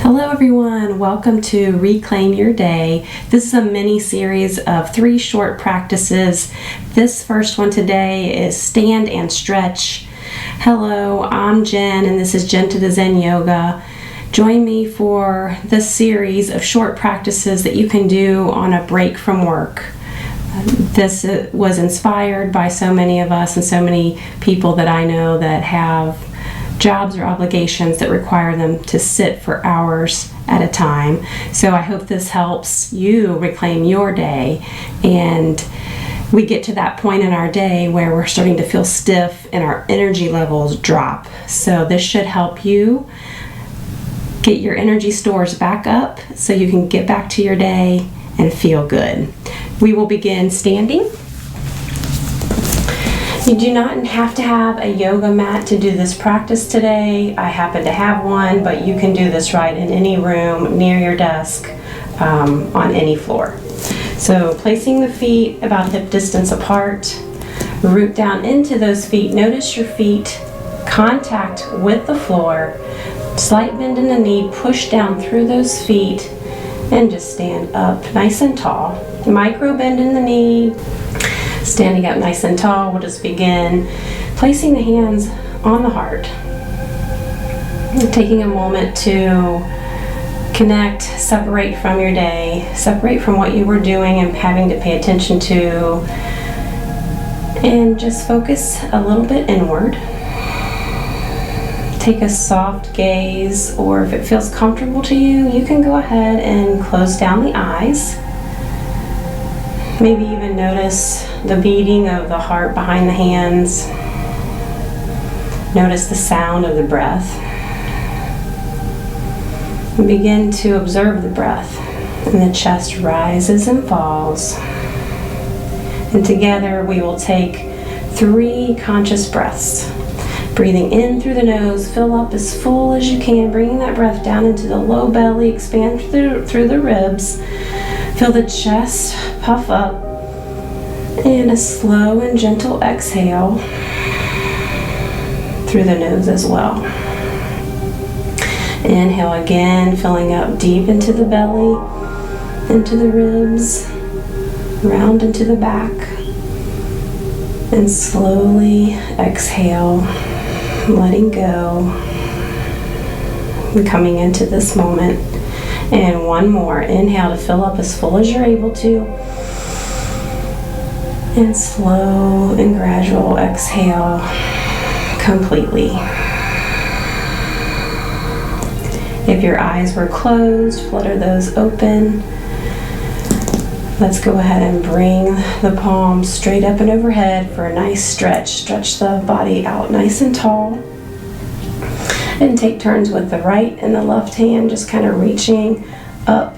Hello everyone, welcome to Reclaim Your Day. This is a mini series of 3 short practices. This first one today is stand and stretch. Hello, I'm Jen and this is Jen to the Zen Yoga. Join me for this series of short practices that you can do on a break from work. This was inspired by so many of us and so many people that I know that have jobs or obligations that require them to sit for hours at a time. So I hope this helps you reclaim your day, and we get to that point in our day where we're starting to feel stiff and our energy levels drop. So this should help you get your energy stores back up so you can get back to your day and feel good. We will begin standing. You do not have to have a yoga mat to do this practice today. I happen to have one, but you can do this right in any room near your desk, on any floor. So placing the feet about hip distance apart, root down into those feet. Notice your feet contact with the floor, slight bend in the knee, push down through those feet, and just stand up nice and tall. Micro bend in the knee. Standing up nice and tall, we'll just begin placing the hands on the heart. Taking a moment to connect, separate from your day, separate from what you were doing and having to pay attention to, and just focus a little bit inward. Take a soft gaze, or if it feels comfortable to you, you can go ahead and close down the eyes. Maybe even notice the beating of the heart behind the hands. Notice the sound of the breath. And begin to observe the breath. And the chest rises and falls. And together we will take 3 conscious breaths. Breathing in through the nose, fill up as full as you can, bringing that breath down into the low belly, expand through the ribs. Feel the chest puff up, and a slow and gentle exhale through the nose as well. Inhale again, filling up deep into the belly, into the ribs, round into the back, and slowly exhale, letting go, and coming into this moment. And one more. Inhale to fill up as full as you're able to. And slow and gradual exhale completely. If your eyes were closed, flutter those open. Let's go ahead and bring the palms straight up and overhead for a nice stretch. Stretch the body out nice and tall. And take turns with the right and the left hand, just kind of reaching up,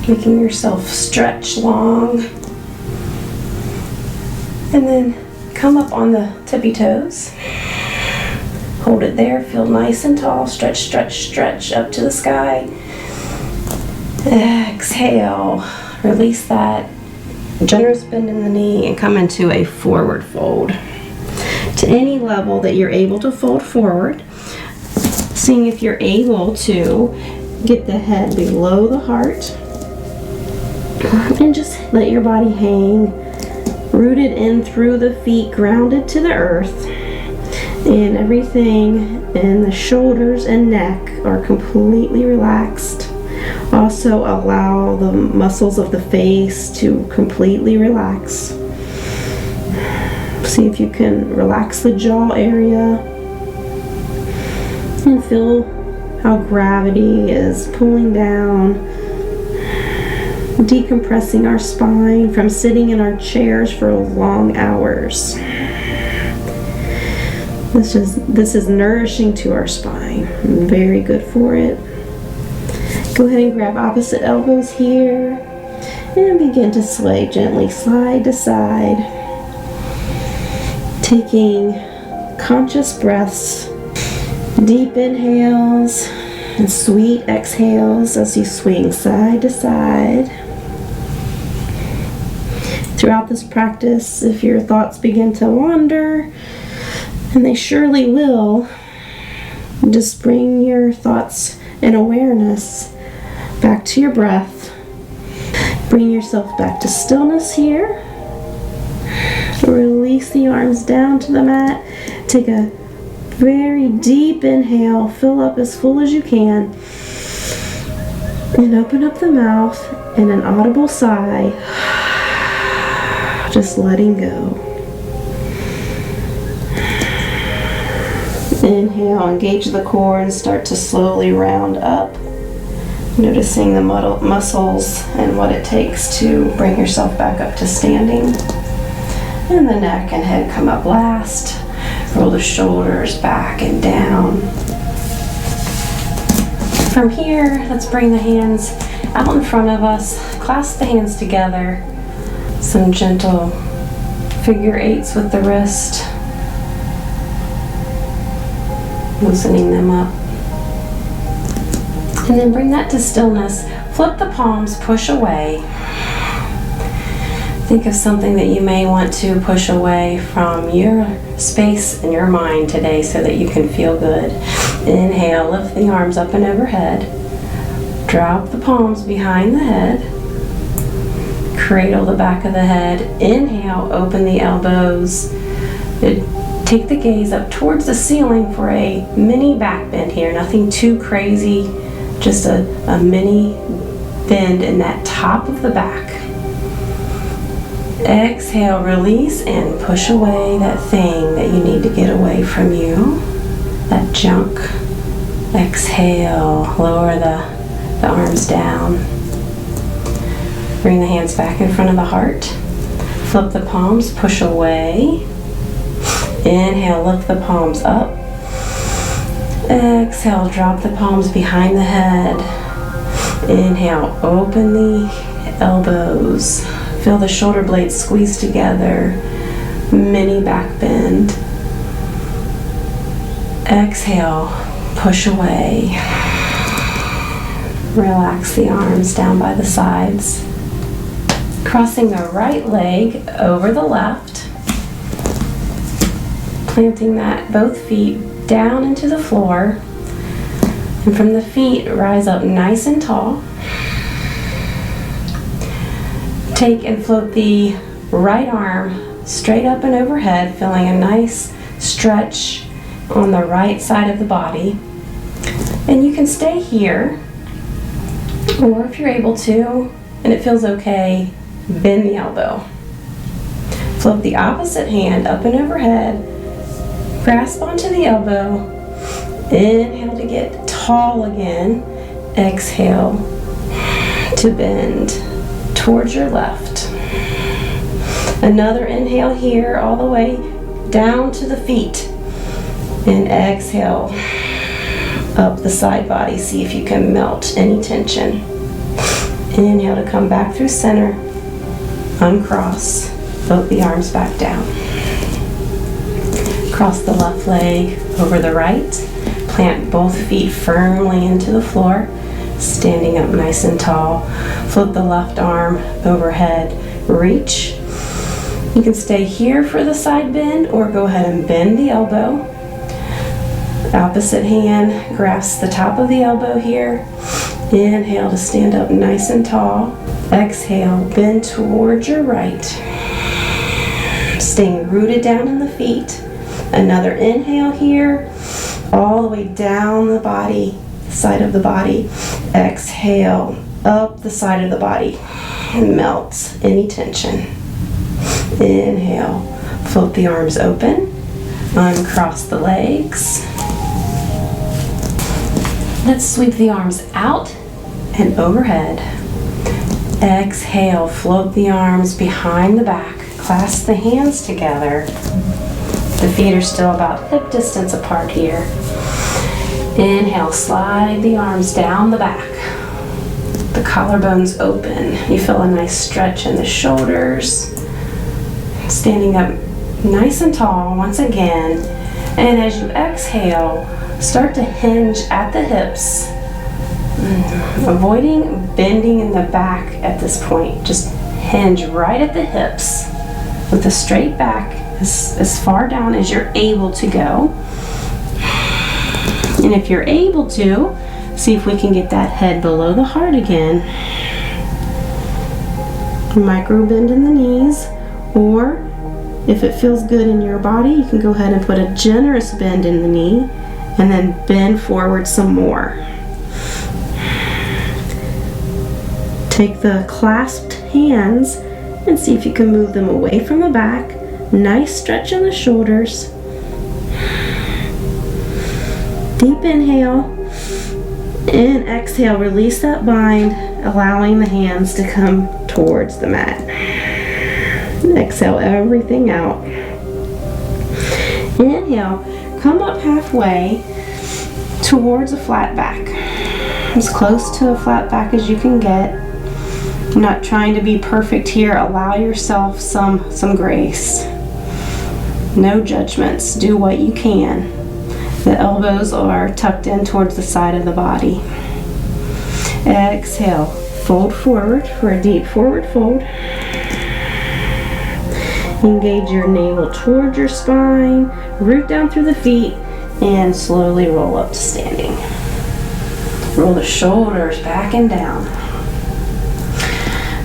making yourself stretch long. And then come up on the tippy toes. Hold it there, feel nice and tall, stretch, stretch, stretch up to the sky. Exhale, release that generous bend in the knee and come into a forward fold. To any level that you're able to fold forward, seeing if you're able to get the head below the heart, and just let your body hang, rooted in through the feet, grounded to the earth, and everything in the shoulders and neck are completely relaxed. Also allow the muscles of the face to completely relax. See if you can relax the jaw area and feel how gravity is pulling down, decompressing our spine from sitting in our chairs for long hours. This is nourishing to our spine. Very good for it. Go ahead and grab opposite elbows here and begin to sway gently side to side. Taking conscious breaths, deep inhales and sweet exhales as you swing side to side. Throughout this practice, if your thoughts begin to wander, and they surely will, Just bring your thoughts and awareness back to your breath. Bring yourself back to stillness here. Release the arms down to the mat. Take a very deep inhale. Fill up as full as you can. And open up the mouth in an audible sigh. Just letting go. Inhale, engage the core and start to slowly round up. Noticing the muscles and what it takes to bring yourself back up to standing. And the neck and head come up last. Roll the shoulders back and down. From here, let's bring the hands out in front of us. Clasp the hands together. Some gentle figure eights with the wrist. Loosening them up. And then bring that to stillness. Flip the palms, push away. Think of something that you may want to push away from your space in your mind today so that you can feel good. Inhale, lift the arms up and overhead. Drop the palms behind the head. Cradle the back of the head. Inhale, open the elbows. Take the gaze up towards the ceiling for a mini back bend here. Nothing too crazy, just a mini bend in that top of the back. Exhale, release and push away that thing that you need to get away from you, that junk. Exhale, lower the arms down. Bring the hands back in front of the heart. Flip the palms, push away. Inhale, lift the palms up. Exhale, drop the palms behind the head. Inhale, open the elbows. Feel the shoulder blades squeeze together. Mini back bend. Exhale, push away. Relax the arms down by the sides. Crossing the right leg over the left. Planting both feet down into the floor. And from the feet, rise up nice and tall. Take and float the right arm straight up and overhead, feeling a nice stretch on the right side of the body. And you can stay here, or if you're able to, and it feels okay, bend the elbow. Float the opposite hand up and overhead. Grasp onto the elbow. Inhale to get tall again. Exhale to bend towards your left. Another inhale here all the way down to the feet. And exhale up the side body. See if you can melt any tension. Inhale to come back through center. Uncross. Float the arms back down. Cross the left leg over the right. Plant both feet firmly into the floor. Standing up nice and tall. Float the left arm overhead. Reach. You can stay here for the side bend or go ahead and bend the elbow. Opposite hand grasps the top of the elbow here. Inhale to stand up nice and tall. Exhale, bend towards your right. Staying rooted down in the feet. Another inhale here, all the way down the body, side of the body. Exhale, up the side of the body. And melt any tension. Inhale, float the arms open. Uncross the legs. Let's sweep the arms out and overhead. Exhale, float the arms behind the back. Clasp the hands together. The feet are still about hip distance apart here. Inhale, slide the arms down the back. The collarbones open. You feel a nice stretch in the shoulders. Standing up nice and tall once again. And as you exhale, start to hinge at the hips. Avoiding bending in the back at this point. Just hinge right at the hips with a straight back as far down as you're able to go. And if you're able to, see if we can get that head below the heart again. Micro bend in the knees, or if it feels good in your body, you can go ahead and put a generous bend in the knee and then bend forward some more. Take the clasped hands and see if you can move them away from the back. Nice stretch in the shoulders. Deep inhale and exhale. Release that bind, allowing the hands to come towards the mat. Exhale everything out. Inhale, come up halfway towards a flat back. As close to a flat back as you can get. I'm not trying to be perfect here. Allow yourself some grace. No judgments. Do what you can. The elbows are tucked in towards the side of the body. Exhale. Fold forward for a deep forward fold. Engage your navel towards your spine. Root down through the feet and slowly roll up to standing. Roll the shoulders back and down.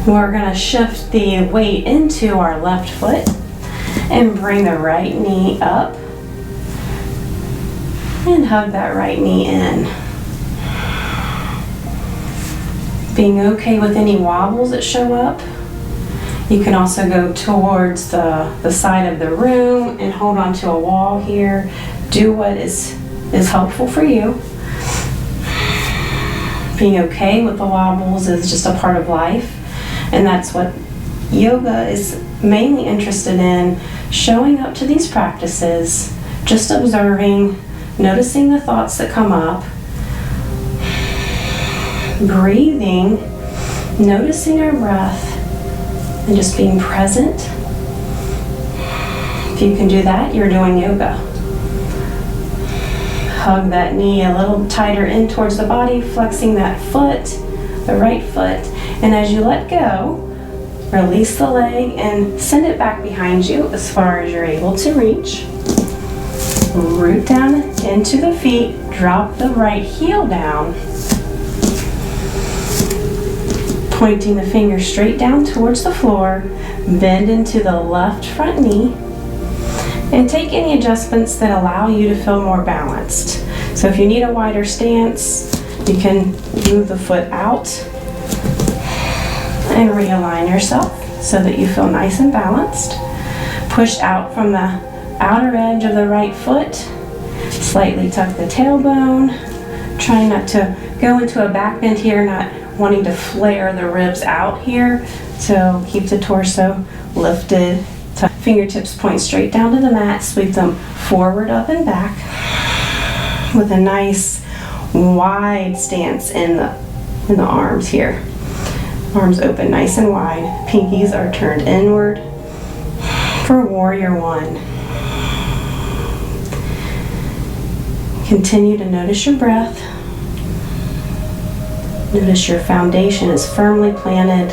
We're going to shift the weight into our left foot and bring the right knee up and hug that right knee in. Being okay with any wobbles that show up. You can also go towards the side of the room and hold on to a wall here. Do what is helpful for you. Being okay with the wobbles is just a part of life, and that's what yoga is mainly interested in, showing up to these practices, just observing, noticing the thoughts that come up, breathing, noticing our breath, and just being present. If you can do that, you're doing yoga. Hug that knee a little tighter in towards the body, flexing that foot, the right foot, and as you let go, release the leg and send it back behind you as far as you're able to reach. Root down into the feet, drop the right heel down, pointing the finger straight down towards the floor, bend into the left front knee, and take any adjustments that allow you to feel more balanced. So if you need a wider stance, you can move the foot out and realign yourself so that you feel nice and balanced. Push out from the outer edge of the right foot, slightly tuck the tailbone. Try not to go into a back bend here, not wanting to flare the ribs out here. So keep the torso lifted. Fingertips point straight down to the mat. Sweep them forward, up, and back with a nice wide stance in the arms here. Arms open nice and wide. Pinkies are turned inward for warrior one. Continue to notice your breath. Notice your foundation is firmly planted.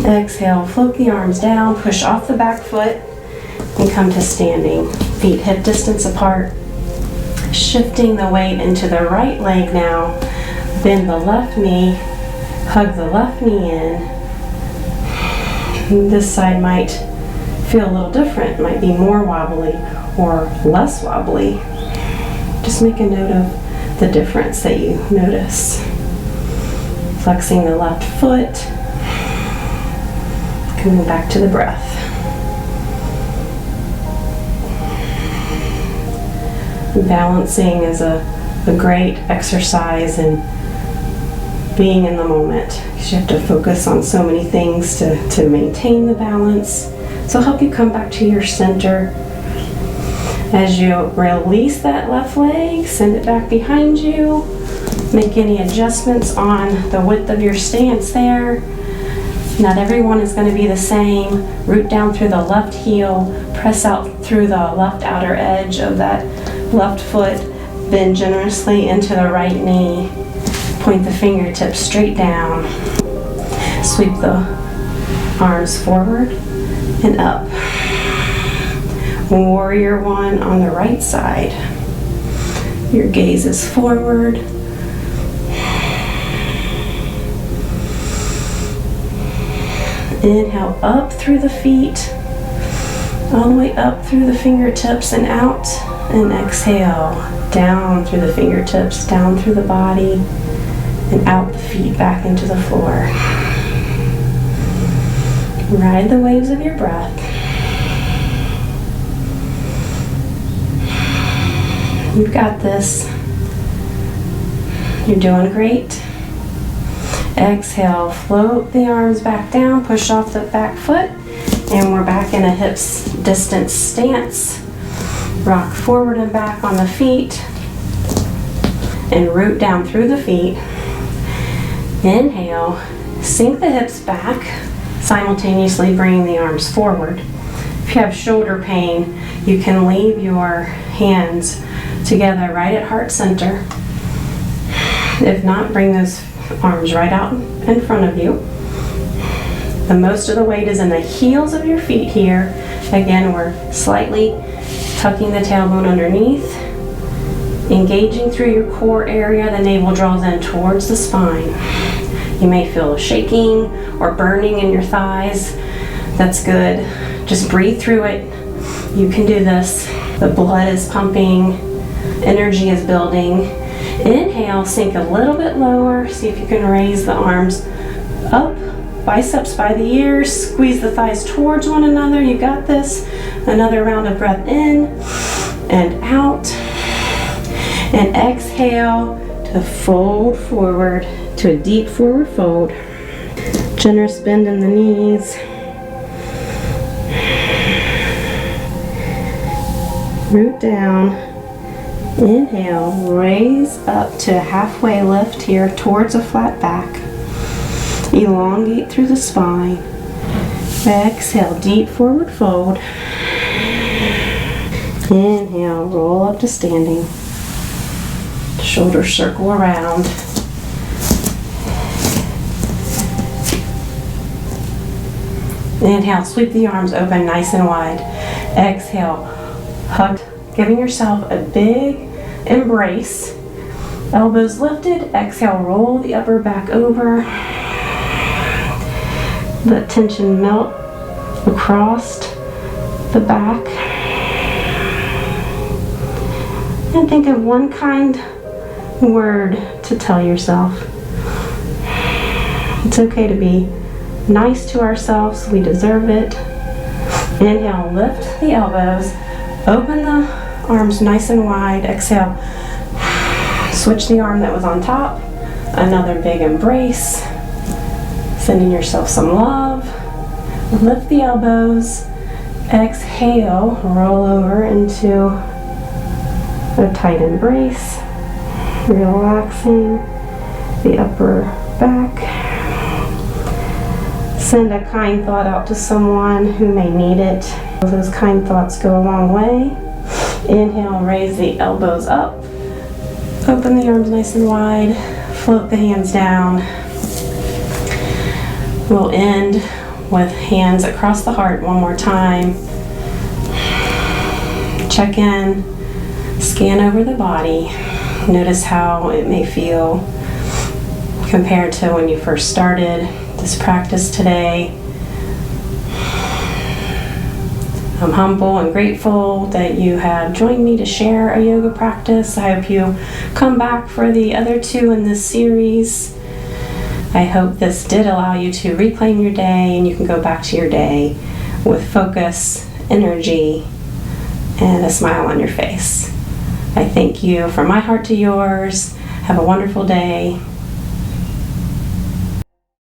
Exhale, float the arms down, push off the back foot, and come to standing. Feet hip distance apart. Shifting the weight into the right leg now. Bend the left knee, hug the left knee in. This side might feel a little different, might be more wobbly or less wobbly. Just make a note of the difference that you notice. Flexing the left foot, coming back to the breath. Balancing is a great exercise in being in the moment, because you have to focus on so many things to maintain the balance. So help you come back to your center. As you release that left leg, send it back behind you. Make any adjustments on the width of your stance there. Not everyone is going to be the same. Root down through the left heel, press out through the left outer edge of that left foot, bend generously into the right knee. Point the fingertips straight down. Sweep the arms forward and up. Warrior one on the right side. Your gaze is forward. Inhale up through the feet, all the way up through the fingertips and out. And exhale down through the fingertips, down through the body, and out the feet back into the floor. Ride the waves of your breath. You've got this. You're doing great. Exhale, float the arms back down, push off the back foot, and we're back in a hips distance stance. Rock forward and back on the feet, and root down through the feet. Inhale, sink the hips back, simultaneously bringing the arms forward. If you have shoulder pain, you can leave your hands together right at heart center. If not, bring those arms right out in front of you. The most of the weight is in the heels of your feet here. Again, we're slightly tucking the tailbone underneath, engaging through your core area. The navel draws in towards the spine. You may feel shaking or burning in your thighs. That's good. Just breathe through it. You can do this. The blood is pumping. Energy is building. Inhale, sink a little bit lower. See if you can raise the arms up. Biceps by the ears. Squeeze the thighs towards one another. You got this. Another round of breath in and out. And exhale to fold forward to a deep forward fold. Generous bend in the knees. Root down. Inhale, raise up to a halfway lift here towards a flat back. Elongate through the spine. Exhale, deep forward fold. Inhale, roll up to standing. Shoulders circle around. Inhale, sweep the arms open nice and wide. Exhale, hug, giving yourself a big embrace. Elbows lifted. Exhale, roll the upper back over. Let tension melt across the back. And think of one kind word to tell yourself. It's okay to be nice to ourselves. We deserve it. Inhale, lift the elbows. Open the arms nice and wide. Exhale. Switch the arm that was on top. Another big embrace. Sending yourself some love. Lift the elbows. Exhale, roll over into a tight embrace. Relaxing the upper back. Send a kind thought out to someone who may need it. Those kind thoughts go a long way. Inhale, raise the elbows up. Open the arms nice and wide. Float the hands down. We'll end with hands across the heart one more time. Check in. Scan over the body. Notice how it may feel compared to when you first started this practice today. I'm humble and grateful that you have joined me to share a yoga practice. I hope you come back for the other two in this series. I hope this did allow you to reclaim your day and you can go back to your day with focus, energy, and a smile on your face. I thank you from my heart to yours. Have a wonderful day.